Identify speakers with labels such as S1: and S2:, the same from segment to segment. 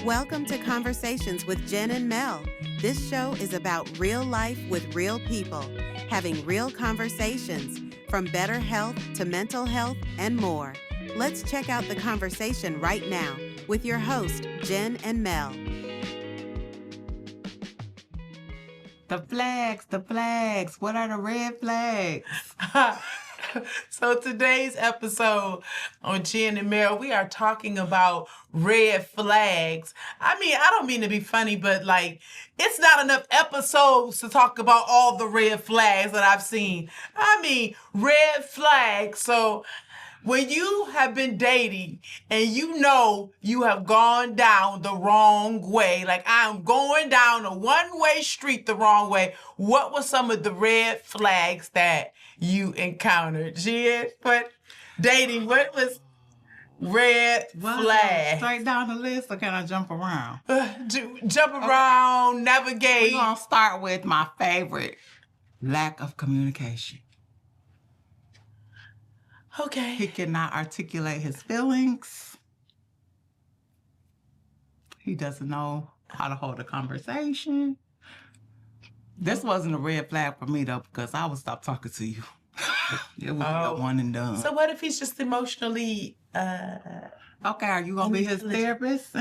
S1: Welcome to Conversations with Jen and Mel. This show is about real life with real people, having real conversations, from better health to mental health and more. Let's check out the conversation right now with your host, Jen and Mel.
S2: The flags. What are the red flags?
S3: So today's episode on Jen and Mel, we are talking about red flags. I don't mean to be funny, but it's not enough episodes to talk about all the red flags that I've seen. Red flags. So when you have been dating and you know you have gone down the wrong way, like I'm going down a one-way street the wrong way, what were some of the red flags that you encountered? Jen, what was red flag?
S2: Straight down the list, or can I jump around?
S3: Jump around, navigate.
S2: We're going to start with my favorite, lack of communication.
S3: Okay.
S2: He cannot articulate his feelings. He doesn't know how to hold a conversation. This wasn't a red flag for me, though, because I would stop talking to you. It would be a one and done.
S3: So what if he's just emotionally...
S2: Okay, are you going to be his therapist?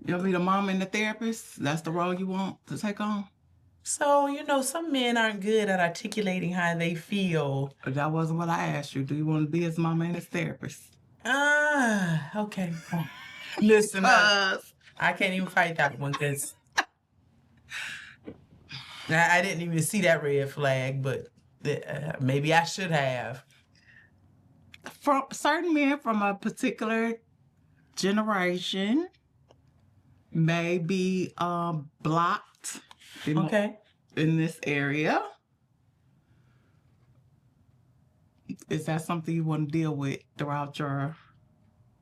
S2: You'll be the mom and the therapist? That's the role you want to take on?
S3: So, some men aren't good at articulating how they feel.
S2: That wasn't what I asked you. Do you want to be his mama and his therapist?
S3: Okay. Listen, I can't even fight that one because I didn't even see that red flag, but maybe I should have.
S2: From certain men from a particular generation may be blocked in this area. Is that something you want to deal with throughout your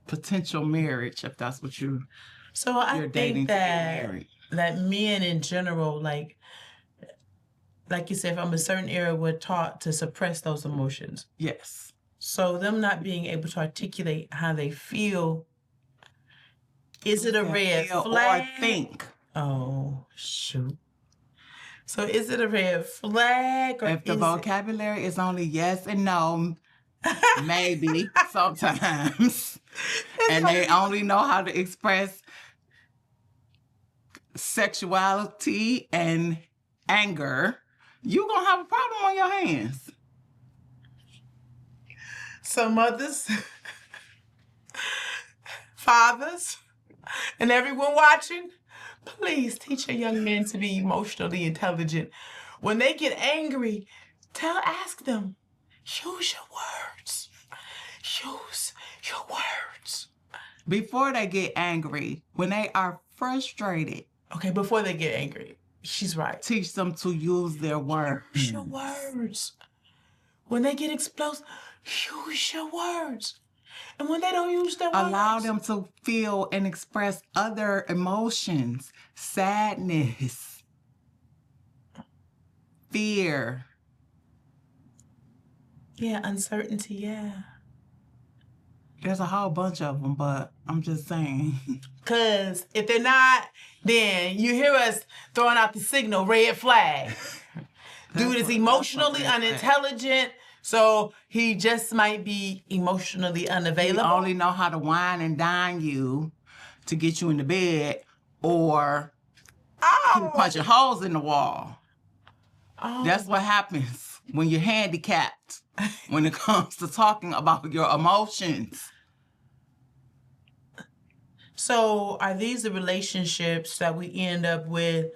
S2: potential marriage, if that's what you're
S3: think that men in general, like you said, from a certain era, were taught to suppress those emotions.
S2: Yes.
S3: So them not being able to articulate how they feel, is it a red flag?
S2: Or think.
S3: Oh, shoot. So is it a red flag? Or
S2: if the vocabulary is only yes and no, maybe sometimes, and they only know how to express sexuality and anger, you're going to have a problem on your hands.
S3: So mothers, fathers, and everyone watching, please teach your young men to be emotionally intelligent. When they get angry, ask them, use your words. Use your words.
S2: Before they get angry, when they are frustrated.
S3: Okay, before they get angry. She's right.
S2: Teach them to use their words.
S3: Use your words. When they get explosive, use your words. And when they don't use their words,
S2: allow them to feel and express other emotions. Sadness. Fear.
S3: Yeah, uncertainty, yeah.
S2: There's a whole bunch of them, but I'm just saying.
S3: Because if they're not, then you hear us throwing out the signal, red flag. Dude is emotionally unintelligent, so he just might be emotionally unavailable.
S2: He only know how to whine and dine you to get you in the bed, or he punching holes in the wall. That's what happens when you're handicapped when it comes to talking about your emotions.
S3: So are these the relationships that we end up with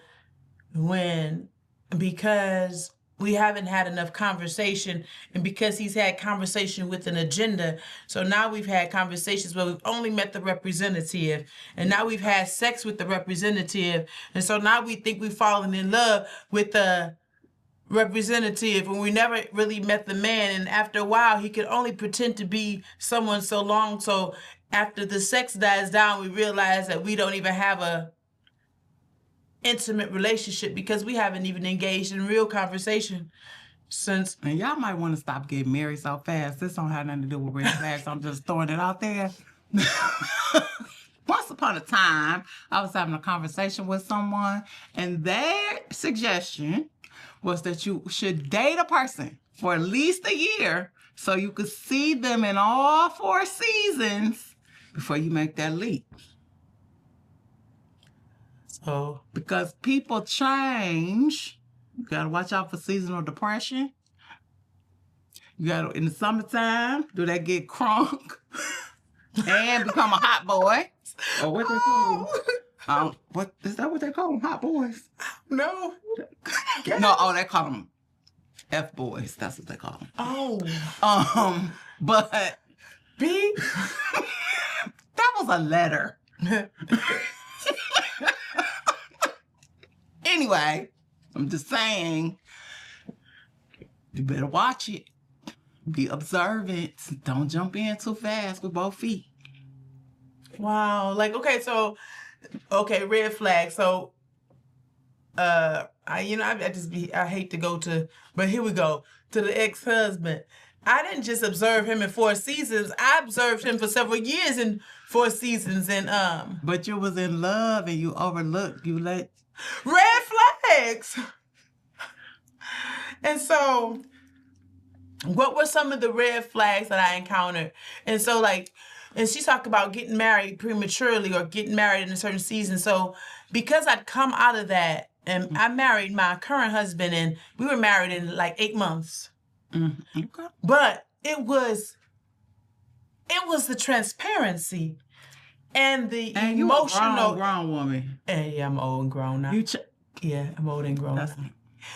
S3: because we haven't had enough conversation, and because he's had conversation with an agenda, so now we've had conversations where we've only met the representative, and now we've had sex with the representative, and so now we think we've fallen in love with the representative, and we never really met the man, and after a while he could only pretend to be someone so long, so after the sex dies down, we realize that we don't even have a intimate relationship because we haven't even engaged in real conversation since.
S2: And y'all might want to stop getting married so fast. This don't have nothing to do with red flags. I'm just throwing it out there. once upon a time, I was having a conversation with someone, and their suggestion was that you should date a person for at least a year so you could see them in all 4 seasons before you make that leap.
S3: Oh.
S2: Because people change. You gotta watch out for seasonal depression. You gotta, in the summertime, do they get crunk and become a hot boy? Or what they call them? What is that? What they call them? Hot boys?
S3: No.
S2: No. Oh, they call them F boys. That's what they call them.
S3: Oh.
S2: But
S3: B.
S2: that was a letter. Anyway, I'm just saying, you better watch it. Be observant. Don't jump in too fast with both feet.
S3: Wow. Like, okay, red flag. So, I hate to go to, but here we go, to the ex-husband. I didn't just observe him in 4 seasons. I observed him for several years in 4 seasons, and
S2: But you was in love and you overlooked. You let
S3: red flags. And so, what were some of the red flags that I encountered? And so, and she talked about getting married prematurely or getting married in a certain season. So, because I'd come out of that, and I married my current husband, and we were married in 8 months.
S2: Mm-hmm. Okay.
S3: But it was the transparency and the emotional.
S2: You a grown woman.
S3: Yeah, I'm old and grown now. Yeah, I'm old and grown now.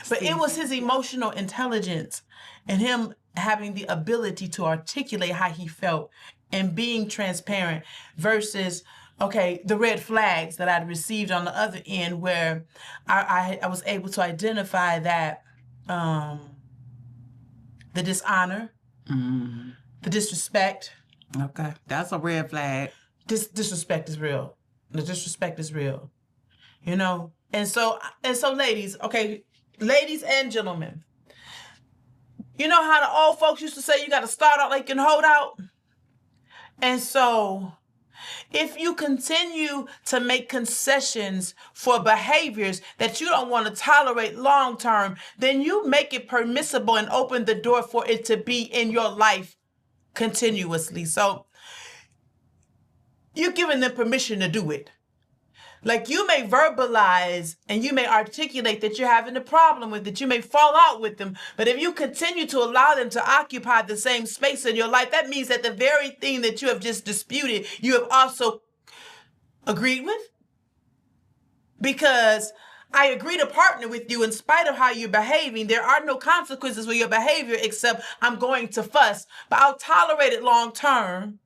S3: But it was his emotional intelligence and him having the ability to articulate how he felt and being transparent versus, the red flags that I'd received on the other end, where I was able to identify that the dishonor, the disrespect.
S2: Okay, that's a red flag.
S3: Disrespect is real. The disrespect is real. And so ladies, ladies and gentlemen, you know how the old folks used to say you got to start out like you can hold out? And so if you continue to make concessions for behaviors that you don't want to tolerate long term, then you make it permissible and open the door for it to be in your life continuously. So you're giving them permission to do it. You may verbalize and you may articulate that you're having a problem with it. You may fall out with them. But if you continue to allow them to occupy the same space in your life, that means that the very thing that you have just disputed, you have also agreed with. Because I agree to partner with you in spite of how you're behaving. There are no consequences for your behavior except I'm going to fuss. But I'll tolerate it long term.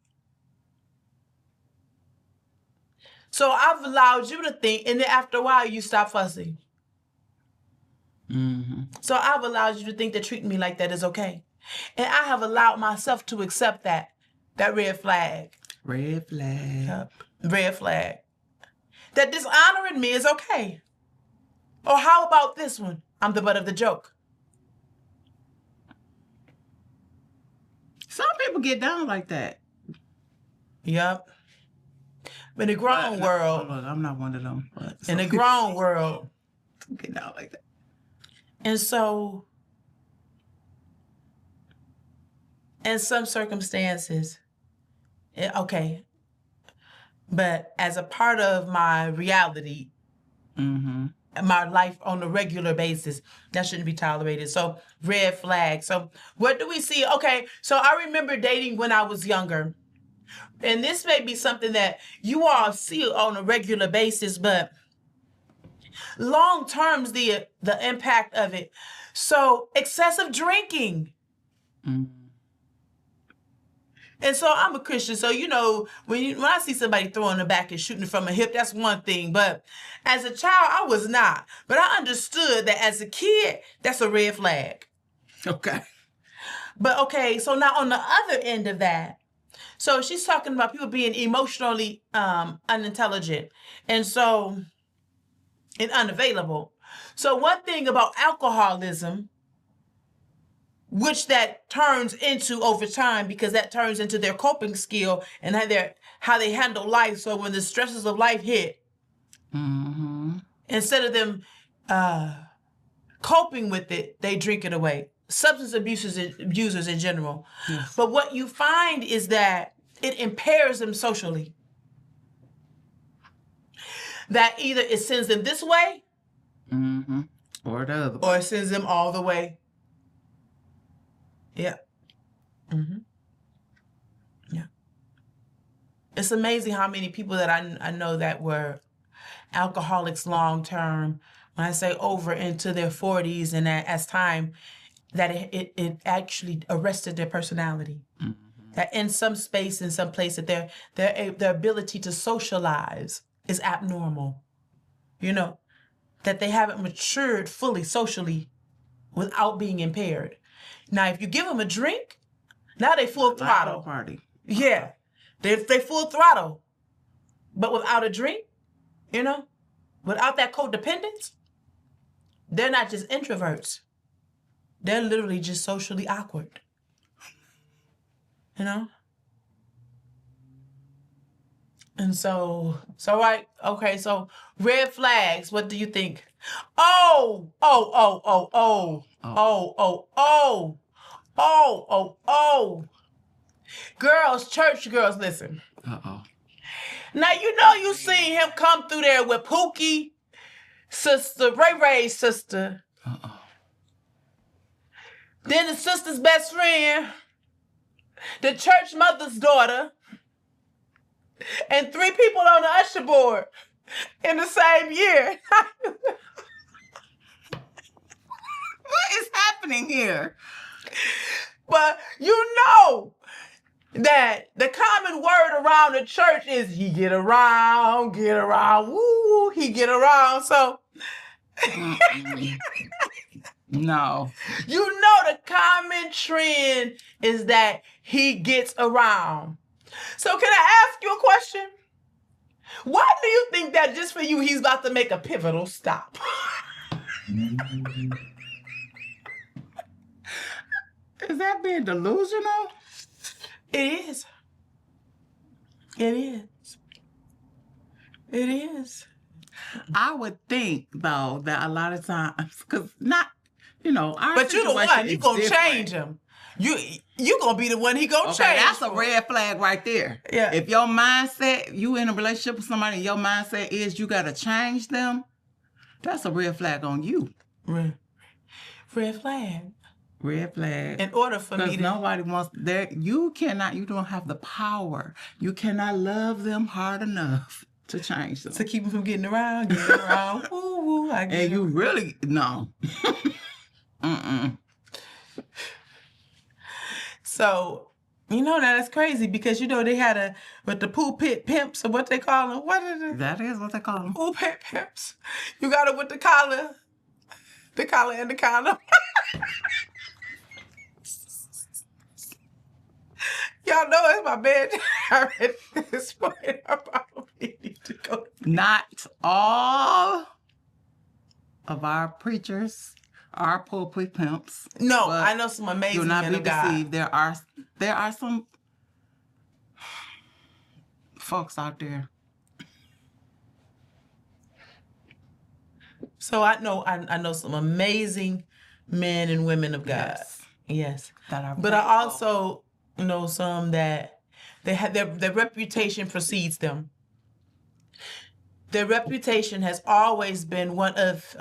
S3: So I've allowed you to think, and then after a while, you stop fussing.
S2: Mm-hmm.
S3: So I've allowed you to think that treating me like that is okay. And I have allowed myself to accept that red flag.
S2: Red flag.
S3: Yep. Red flag. That dishonoring me is okay. Or how about this one? I'm the butt of the joke.
S2: Some people get down like that.
S3: Yep. In the grown world.
S2: Look, I'm not one of them.
S3: In the grown world.
S2: Get down like that.
S3: And so, in some circumstances, but as a part of my reality, my life on a regular basis, that shouldn't be tolerated. So, red flag. So, what do we see? Okay, so I remember dating when I was younger. And this may be something that you all see on a regular basis, but long term's the impact of it. So excessive drinking. And so I'm a Christian, so when I see somebody throwing the back and shooting from a hip, that's one thing. But as a child, I was not. But I understood that as a kid, that's a red flag.
S2: Okay.
S3: But so now on the other end of that, so she's talking about people being emotionally unintelligent and unavailable. So one thing about alcoholism which that turns into over time, because that turns into their coping skill and how they handle life. So when the stresses of life hit, instead of them coping with it, they drink it away. Substance abusers in general.
S2: Yes.
S3: But what you find is that it impairs them socially. That either it sends them this way,
S2: or the other,
S3: or it sends them all the way. Yeah. Yeah. It's amazing how many people that I know that were alcoholics long term, when I say over into their 40s, and as time, that it actually arrested their personality. That in some space, in some place, that their ability to socialize is abnormal. You know, that they haven't matured fully socially without being impaired. Now, if you give them a drink, now they full throttle.
S2: Party.
S3: Yeah, they full throttle. But without a drink, you know, without that codependence, they're not just introverts. They're literally just socially awkward. You know? And so red flags, what do you think? Oh. Girls, church girls, listen. Now, you know you seen him come through there with Pookie, sister, Ray Ray's sister. Then the sister's best friend, the church mother's daughter, and 3 people on the usher board in the same year.
S2: What is happening here?
S3: But you know that the common word around the church is he get around, woo, he get around. So
S2: no.
S3: You know the common trend is that he gets around. So can I ask you a question? Why do you think that just for you he's about to make a pivotal stop?
S2: Is that being delusional?
S3: It is. It is. It is.
S2: I would think, though, that a lot of times, because not, our
S3: But you the one, you gonna
S2: different.
S3: change him. You gonna be the one he gonna
S2: Okay,
S3: change.
S2: that's a red flag right there.
S3: Yeah.
S2: If your mindset, you in a relationship with somebody, and your mindset is you gotta change them, that's a red flag on you.
S3: Red flag.
S2: Red flag.
S3: In order for me
S2: Because
S3: to...
S2: nobody wants... You don't have the power. You cannot love them hard enough to change them.
S3: To keep them from getting around, woo, woo.
S2: And you really... No.
S3: So, that's crazy because, they had with the pulpit pimps or what they call them. What is it?
S2: That is what they call them.
S3: Pulpit pimps. You got it with the collar and the condom. Y'all know it's my bed. I read this morning. I probably need to go.
S2: Not all of our preachers are pulpit pimps.
S3: No, I know some amazing
S2: do not
S3: men
S2: be
S3: of God.
S2: deceived. There are some folks out there.
S3: So I know some amazing men and women of God. Yes.
S2: That are
S3: But I also know some that they have their reputation precedes them. Their reputation has always been one of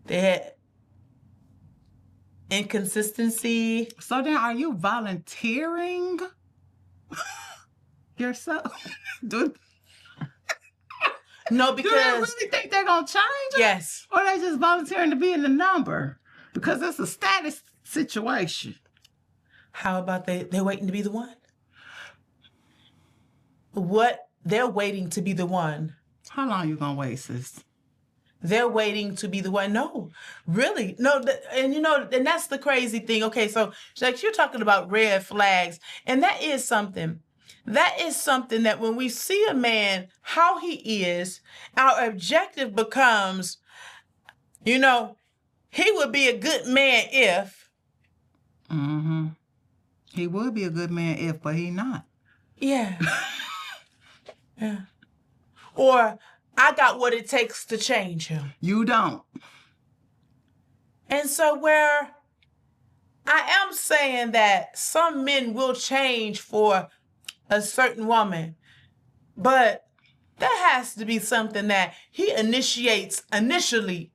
S3: they had inconsistency.
S2: So then are you volunteering yourself?
S3: No,
S2: Do they
S3: because
S2: really think they're going to change it?
S3: yes.
S2: Or they just volunteering to be in the number? Because it's a status situation.
S3: How about they're waiting to be the one? What? They're waiting to be the one.
S2: How long you going to wait, sis?
S3: They're waiting to be the one. No, really. No, and that's the crazy thing. Okay, so like you're talking about red flags, and that is something. That is something that when we see a man, how he is, our objective becomes, he would be a good man if.
S2: Mm-hmm. He would be a good man if, but he not.
S3: Yeah. Yeah. Or I got what it takes to change him.
S2: You don't.
S3: And so where I am saying that some men will change for a certain woman, but that has to be something that he initiates initially.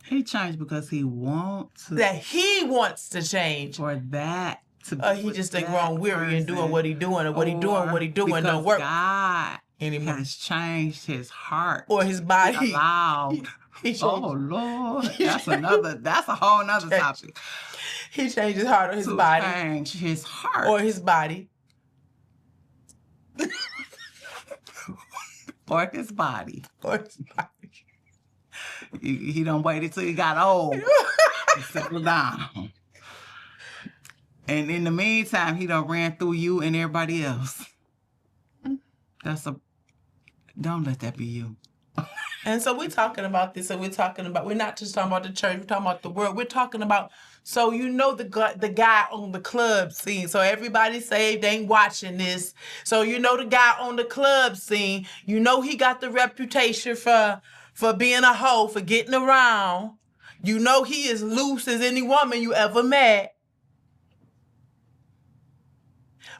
S2: He changed because he wants to.
S3: That he wants to change.
S2: For that to be.
S3: Or he just think wrong weary and doing what he doing, or what he doing don't work
S2: God
S3: anymore.
S2: has changed his heart.
S3: Or his body.
S2: Allowed. Oh Lord. That's a whole nother topic.
S3: He changed his heart or his body.
S2: Change his heart.
S3: Or his body.
S2: Or his body.
S3: Or his body.
S2: He don't wait until he got old to settle down. And in the meantime, he done ran through you and everybody else. Don't let that be you.
S3: And so we're talking about this, and we're not just talking about the church, we're talking about the world. We're talking about, so you know the guy on the club scene. So everybody saved ain't watching this. So you know the guy on the club scene. You know he got the reputation for being a hoe, for getting around. You know he is loose as any woman you ever met.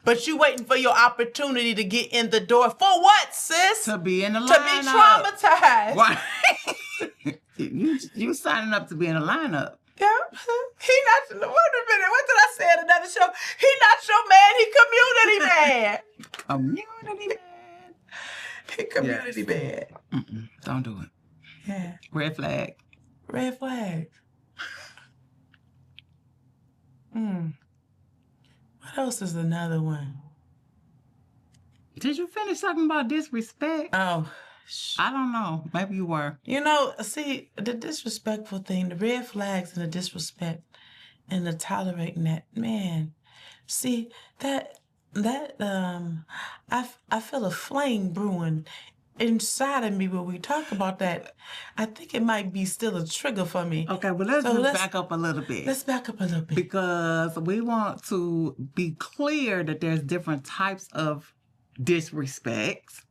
S3: But you waiting for your opportunity to get in the door. For what, sis?
S2: To be in the lineup.
S3: To be traumatized.
S2: Right. you signing up to be in a lineup.
S3: Yeah. He not, wait a minute, what did I say at another show? He not your man, he community man.
S2: Community man.
S3: He community man.
S2: Don't do it.
S3: Yeah.
S2: Red flag.
S3: Red flag. What else is another one?
S2: Did you finish talking about disrespect?
S3: Oh,
S2: I don't know. Maybe you were.
S3: You know, see, the disrespectful thing, the red flags and the disrespect and the tolerating that, man. See, I feel a flame brewing inside of me when we talk about that. I think it might be still a trigger for me.
S2: Okay, well, let's back up a little bit.
S3: Let's back up a little bit.
S2: Because we want to be clear that there's different types of disrespect.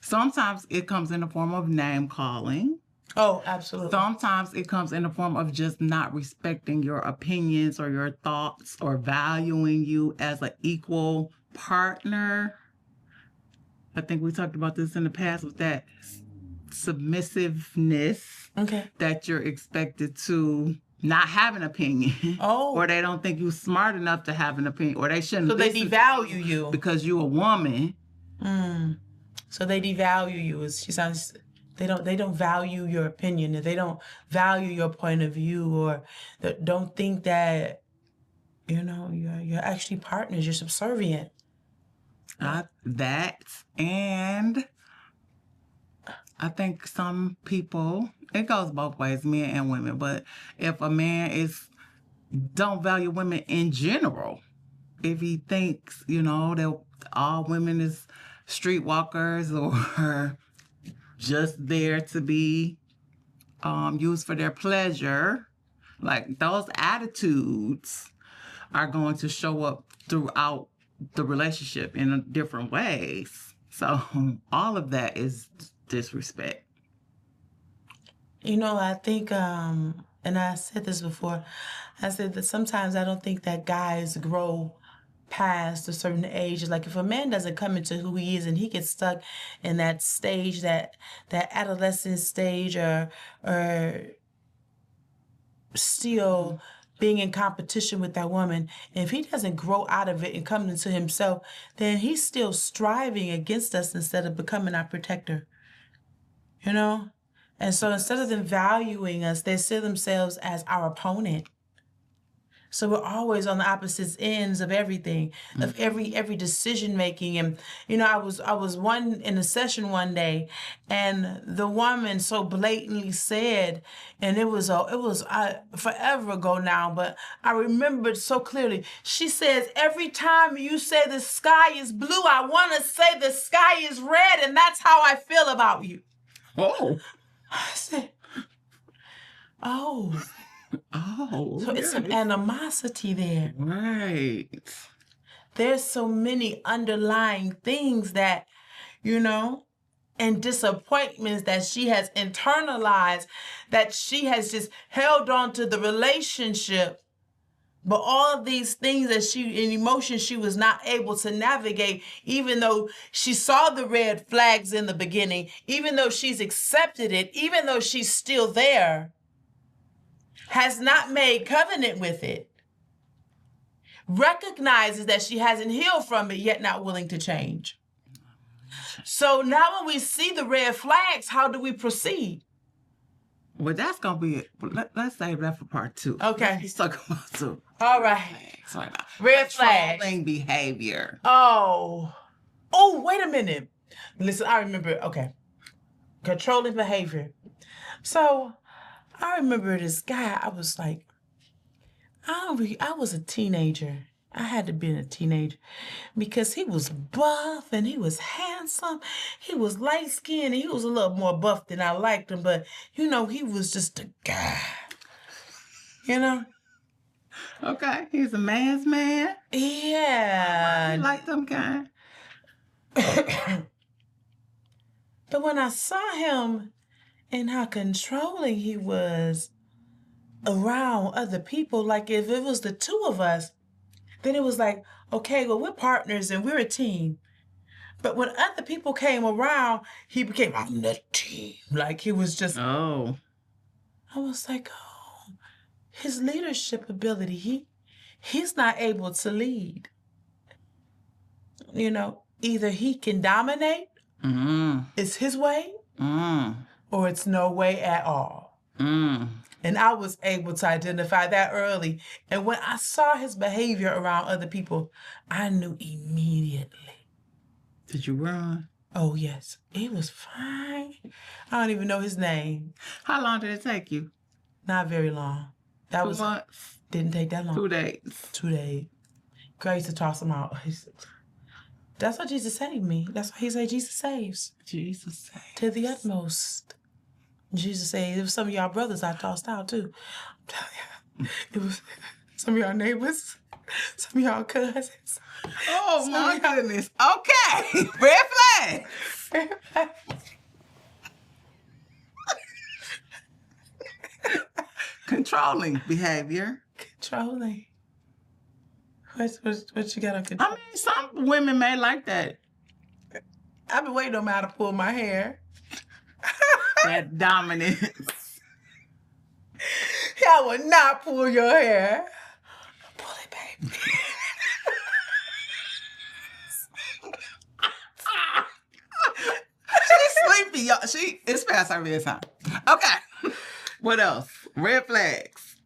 S2: Sometimes it comes in the form of name calling.
S3: Oh, absolutely.
S2: Sometimes it comes in the form of just not respecting your opinions or your thoughts or valuing you as an equal partner. I think we talked about this in the past with that submissiveness that you're expected to not have an opinion.
S3: Oh.
S2: Or they don't think you're smart enough to have an opinion. Or they shouldn't.
S3: So they devalue you.
S2: Because you're a woman.
S3: So they devalue you. They don't value your opinion. They don't value your point of view, or don't think that, you know, you're actually partners. You're subservient.
S2: That, and I think some people, it goes both ways, men and women, but if a man don't value women in general, if he thinks, you know, that all women is streetwalkers or just there to be used for their pleasure, like those attitudes are going to show up throughout the relationship in different ways. So all of that is disrespect.
S3: You know, I think, and I said this before, I said that sometimes I don't think that guys grow past a certain age. Like if a man doesn't come into who he is and he gets stuck in that stage, that adolescent stage, or still being in competition with that woman, if he doesn't grow out of it and come into himself, then he's still striving against us instead of becoming our protector. You know? And so instead of them valuing us, they see themselves as our opponent. So we're always on the opposite ends of everything, of every decision making. And you know, I was in a session one day, and the woman so blatantly said, and it was forever ago now, but I remembered so clearly. She says, every time you say the sky is blue, I want to say the sky is red, and that's how I feel about you.
S2: Oh.
S3: I said, Oh.
S2: Oh.
S3: So it's some animosity there.
S2: Right.
S3: There's so many underlying things that, and disappointments that she has internalized, that she has just held on to the relationship. But all of these things that in emotions she was not able to navigate, even though she saw the red flags in the beginning, even though she's accepted it, even though she's still there, has not made covenant with it, recognizes that she hasn't healed from it, yet not willing to change. So now when we see the red flags, how do we proceed?
S2: Well, that's going to be it. Let's save that for part 2.
S3: Okay.
S2: Let's talk about 2.
S3: All right. Red flags.
S2: Controlling behavior.
S3: Oh, wait a minute. Listen, I remember, okay. Controlling behavior. So I remember this guy, I was like, I was a teenager. I had to be a teenager because he was buff and he was handsome. He was light-skinned and he was a little more buff than I liked him, but he was just a guy.
S2: Okay, he's a man's man.
S3: Yeah.
S2: You like them kind.
S3: But when I saw him and how controlling he was around other people, like if it was the two of us, then it was like, okay, well, we're partners and we're a team. But when other people came around, he became, I'm the team. Like he was just,
S2: I
S3: was like, his leadership ability, he's not able to lead. Either he can dominate, it's his way, or it's no way at all. And I was able to identify that early. And when I saw his behavior around other people, I knew immediately.
S2: Did you run?
S3: Oh, yes. He was fine. I don't even know his name.
S2: How long did it take you?
S3: Not very long.
S2: 2 months?
S3: Didn't take that long.
S2: 2 days.
S3: 2 days. Girl, I used to toss him out. That's why Jesus saved me. That's why he said Jesus saves.
S2: Jesus saves.
S3: To the utmost. Jesus said, there was some of y'all brothers I tossed out too. It was some of y'all neighbors, some of y'all cousins.
S2: Oh my goodness. Okay. Red flag. Controlling behavior.
S3: Controlling. What you got on control?
S2: I mean, some women may like that.
S3: I've been waiting on how to pull my hair.
S2: That dominance.
S3: I would not pull your hair. Pull it, baby.
S2: She's sleepy, y'all. It's past her bedtime. Okay. What else? Red flags.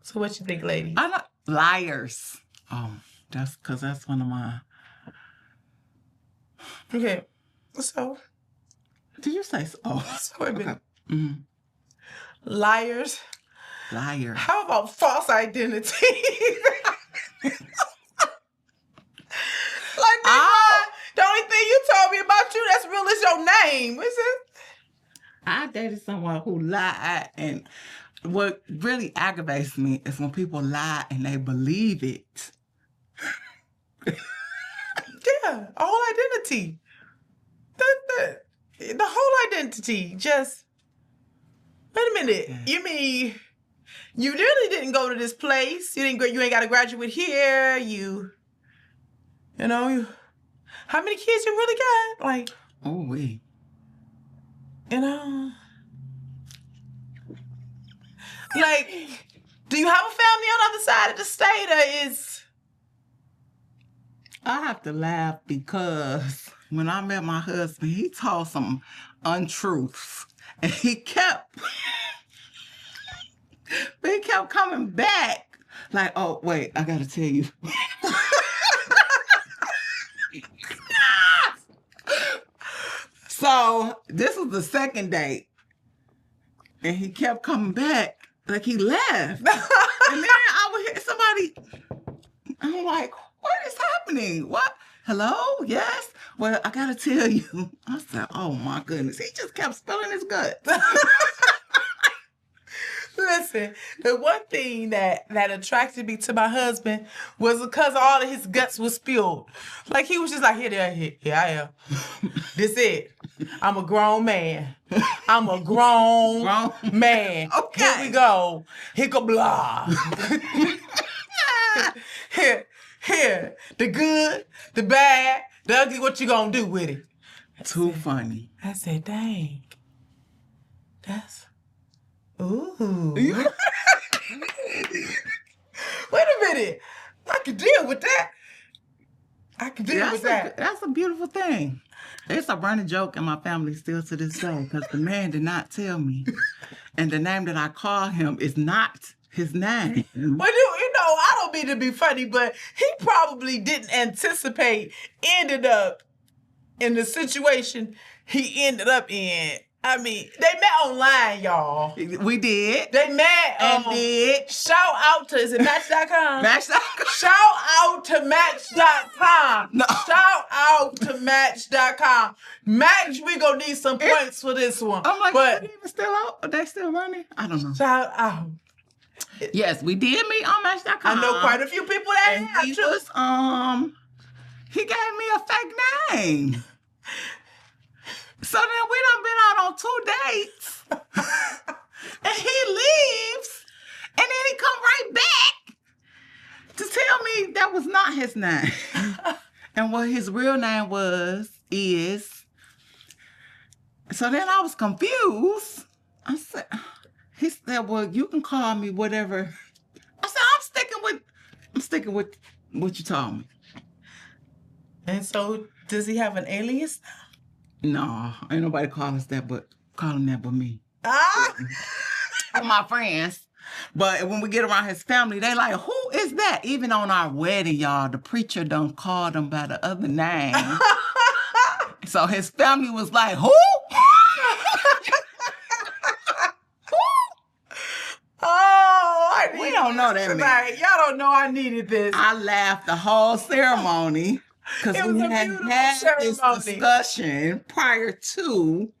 S3: So what you think, lady?
S2: I know. Liars. Oh, that's one of mine.
S3: Okay. So.
S2: Did you say so? Oh.
S3: So wait a minute.
S2: Mm-hmm.
S3: Liars.
S2: Liar.
S3: How about false identity? The only thing you told me about you that's real is your name. Is it?
S2: I dated someone who lied, and what really aggravates me is when people lie and they believe it.
S3: Yeah, a whole identity. The whole identity. Just wait a minute.
S2: Yeah.
S3: You mean you really didn't go to this place? You ain't got to graduate here. How many kids you really got? Like,
S2: Oh, we.
S3: Like, do you have a family on the other side of the state, or is?
S2: I have to laugh because when I met my husband, he told some untruths, and he kept coming back. Like, oh wait, I gotta tell you. So this was the second date, and he kept coming back. Like he left. And then I would hear somebody, I'm like, what is happening? What? Hello? Yes? Well, I gotta tell you. I said, oh my goodness. He just kept spilling his guts.
S3: Listen, the one thing that attracted me to my husband was because all of his guts was spilled. Like, he was just like, here I am. This it. I'm a grown man. I'm a grown man.
S2: Okay.
S3: Here we go. Hiccup blah. Here. The good, the bad, the ugly, what you gonna do with it?
S2: Too funny.
S3: I said, dang. Ooh. Wait a minute. I can deal with that.
S2: That's a beautiful thing. It's a running joke in my family still to this day because the man did not tell me. And the name that I call him is not his name.
S3: Well, you know, I don't mean to be funny, but he probably didn't anticipate ended up in the situation he ended up in. I mean, they met online, y'all.
S2: We did.
S3: They met
S2: did.
S3: Shout out to, is it Match.com?
S2: Match.com.
S3: Shout out to Match.com.
S2: No.
S3: Shout out to Match.com. Match, we gonna need some points for this one.
S2: I'm like,
S3: but
S2: are they even still out? Are they still running? I don't know.
S3: shout out.
S2: Yes, we did meet on Match.com.
S3: I know quite a few people that
S2: And
S3: have
S2: he
S3: too.
S2: was, he gave me a fake name. So then we done been out on 2 dates. And he leaves. And then he come right back to tell me that was not his name. And what his real name is. So then I was confused. He said, well, you can call me whatever. I said, I'm sticking with what you told me.
S3: And so, does he have an alias?
S2: No, ain't nobody call him that but me.
S3: Ah!
S2: My friends. But when we get around his family, they like, who is that? Even on our wedding, y'all, the preacher done called him by the other name. So his family was like, who?
S3: Oh,
S2: We don't know that man.
S3: Y'all don't know I needed this.
S2: I laughed the whole ceremony because
S3: It was
S2: we
S3: a
S2: had
S3: beautiful
S2: had this
S3: ceremony.
S2: discussion prior to.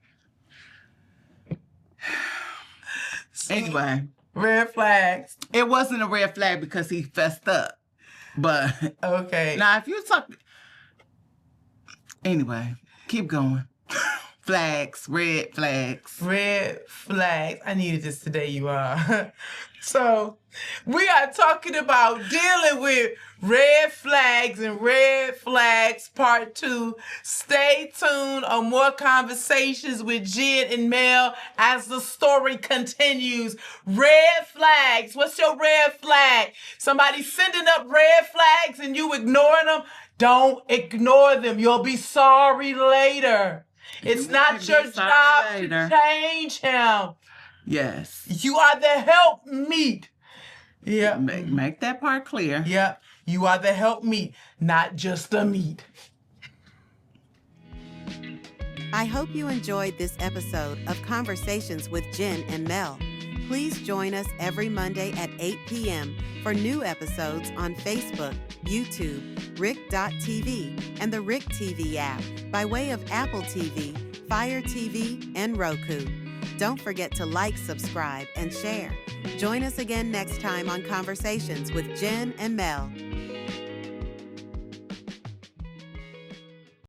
S2: Anyway,
S3: Red flags.
S2: it wasn't a red flag because he fessed up. But
S3: Okay.
S2: now if you talk. Anyway, keep going. Flags, red flags.
S3: Red flags. I needed this today, you are. So, we are talking about dealing with red flags and red flags part 2. Stay tuned on more conversations with Jen and Mel as the story continues. Red flags. What's your red flag? Somebody sending up red flags and you ignoring them? Don't ignore them. You'll be sorry later. It's not your job to change him.
S2: Yes.
S3: You are the helpmeet. Yeah.
S2: Make that part clear.
S3: Yep. You are the helpmeet, not just the meat.
S1: I hope you enjoyed this episode of Conversations with Jen and Mel. Please join us every Monday at 8 p.m. for new episodes on Facebook, YouTube, Rick.tv, and the Rick TV app by way of Apple TV, Fire TV, and Roku. Don't forget to like, subscribe, and share. Join us again next time on Conversations with Jen and Mel.